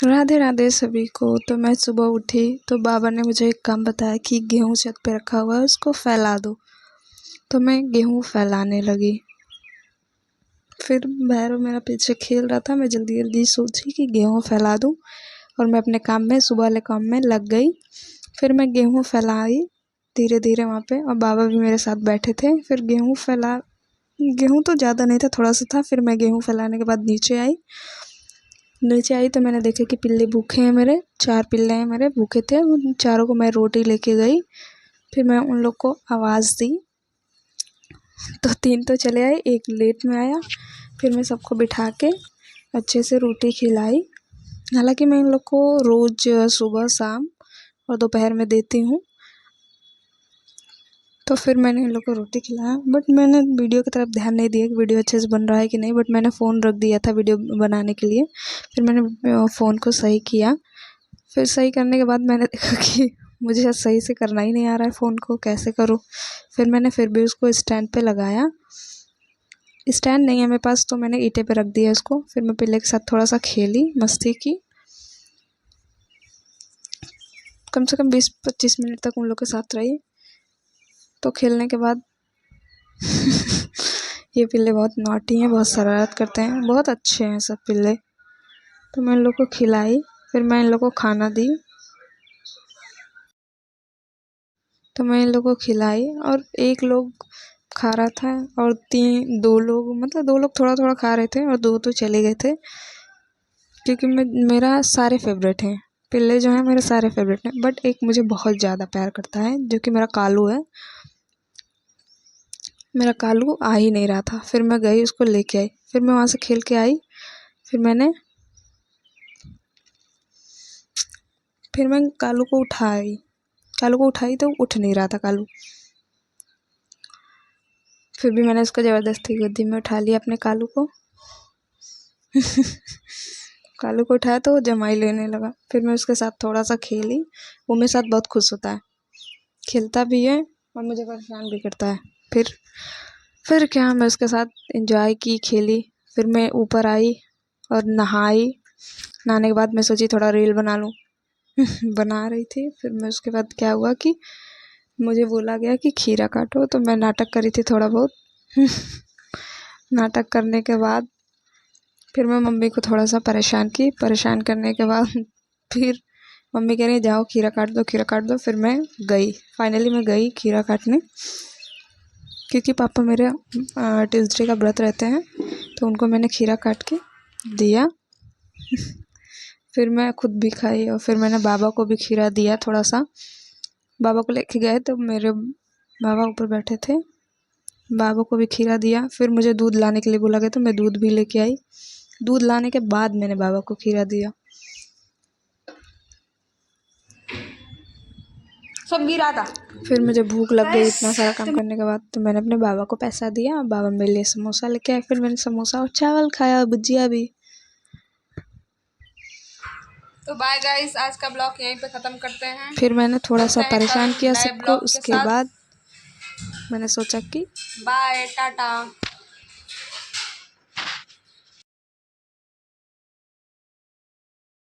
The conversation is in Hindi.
राधे राधे सभी को। तो मैं सुबह उठी तो बाबा ने मुझे एक काम बताया कि गेहूँ छत पे रखा हुआ है, उसको फैला दो। तो मैं गेहूँ फैलाने लगी। फिर भैरव मेरा पीछे खेल रहा था। मैं जल्दी जल्दी सोची कि गेहूँ फैला दूँ और मैं अपने काम में, सुबह वाले काम में लग गई। फिर मैं गेहूँ फैलाई धीरे धीरे वहाँ पे, और बाबा भी मेरे साथ बैठे थे। फिर गेहूँ तो ज़्यादा नहीं था, थोड़ा सा था। फिर मैं गेहूँ फैलाने के बाद नीचे आई तो मैंने देखा कि पिल्ले भूखे हैं मेरे। 4 पिल्ले हैं मेरे, भूखे थे। उन चारों को मैं रोटी लेके गई। फिर मैं उन लोग को आवाज़ दी तो 3 तो चले आए, 1 लेट में आया। फिर मैं सबको बिठा के अच्छे से रोटी खिलाई। हालांकि मैं इन लोग को रोज़ सुबह शाम और दोपहर में देती हूँ। तो फिर मैंने इन लोग को रोटी खिलाया, बट मैंने वीडियो की तरफ ध्यान नहीं दिया कि वीडियो अच्छे से बन रहा है कि नहीं। बट मैंने फ़ोन रख दिया था वीडियो बनाने के लिए। फिर मैंने फ़ोन को सही किया। फिर सही करने के बाद मैंने देखा कि मुझे सही से करना ही नहीं आ रहा है फ़ोन को, कैसे करूँ। फिर मैंने फिर भी उसको स्टैंड पे लगाया। स्टैंड नहीं है मेरे पास, तो मैंने ईंटे पे रख दिया उसको। फिर मैं पिल्ले के साथ थोड़ा सा खेली, मस्ती की। कम से कम 20-25 मिनट तक उन लोग के साथ रही। तो खेलने के बाद ये पिल्ले बहुत नॉटी हैं, बहुत शरारत करते हैं, बहुत अच्छे हैं सब पिल्ले। तो मैं इन लोग को खिलाई। फिर मैं इन लोग को खाना दी। तो मैं इन लोगों को खिलाई और 1 लोग खा रहा था और 2 लोग, मतलब 2 लोग थोड़ा थोड़ा खा रहे थे और 2 तो चले गए थे। क्योंकि मेरा सारे फेवरेट हैं पिल्ले, जो हैं मेरे सारे फेवरेट हैं। बट एक मुझे बहुत ज़्यादा प्यार करता है, जो कि मेरा कालू है। मेरा कालू आ ही नहीं रहा था। फिर मैं गई, उसको लेके आई। फिर मैं वहाँ से खेल के आई। फिर मैं कालू को उठाई तो उठ नहीं रहा था कालू। फिर भी मैंने उसको ज़बरदस्ती गोदी में उठा लिया अपने कालू को। कालू को उठाया तो वो जमाई लेने लगा। फिर मैं उसके साथ थोड़ा सा खेली। वो मेरे साथ बहुत खुश होता है, खेलता भी है और मुझे परेशान भी करता है। फिर क्या, मैं उसके साथ एंजॉय की, खेली। फिर मैं ऊपर आई और नहाई। नहाने के बाद मैं सोची थोड़ा रील बना लूँ। बना रही थी। फिर मैं उसके बाद क्या हुआ कि मुझे बोला गया कि खीरा काटो, तो मैं नाटक करी थी थोड़ा बहुत। नाटक करने के बाद फिर मैं मम्मी को थोड़ा सा परेशान करने के बाद फिर मम्मी कह रही जाओ खीरा काट दो। फिर मैं फाइनली मैं गई खीरा काटने, क्योंकि पापा मेरे ट्यूसडे का व्रत रहते हैं। तो उनको मैंने खीरा काट के दिया। फिर मैं खुद भी खाई और फिर मैंने बाबा को भी खीरा दिया थोड़ा सा। बाबा को लेके गए तो मेरे बाबा ऊपर बैठे थे, बाबा को भी खीरा दिया। फिर मुझे दूध लाने के लिए बोला गया तो मैं दूध भी लेके आई। दूध लाने के बाद मैंने बाबा को खीरा दिया। सब गिरा था। फिर मुझे भूख लग गई इतना सारा काम करने के बाद, तो मैंने अपने बाबा को पैसा दिया। बाबा मेरे लिए समोसा लेके आए। फिर मैंने समोसा और चावल खाया, भुजिया भी। तो बाय गाइस, आज का ब्लॉग यहीं पे ख़त्म करते हैं। फिर मैंने थोड़ा सा परेशान किया नए सबको। ब्लॉग के उसके साथ बाद मैंने सोचा कि बाय, टाटा।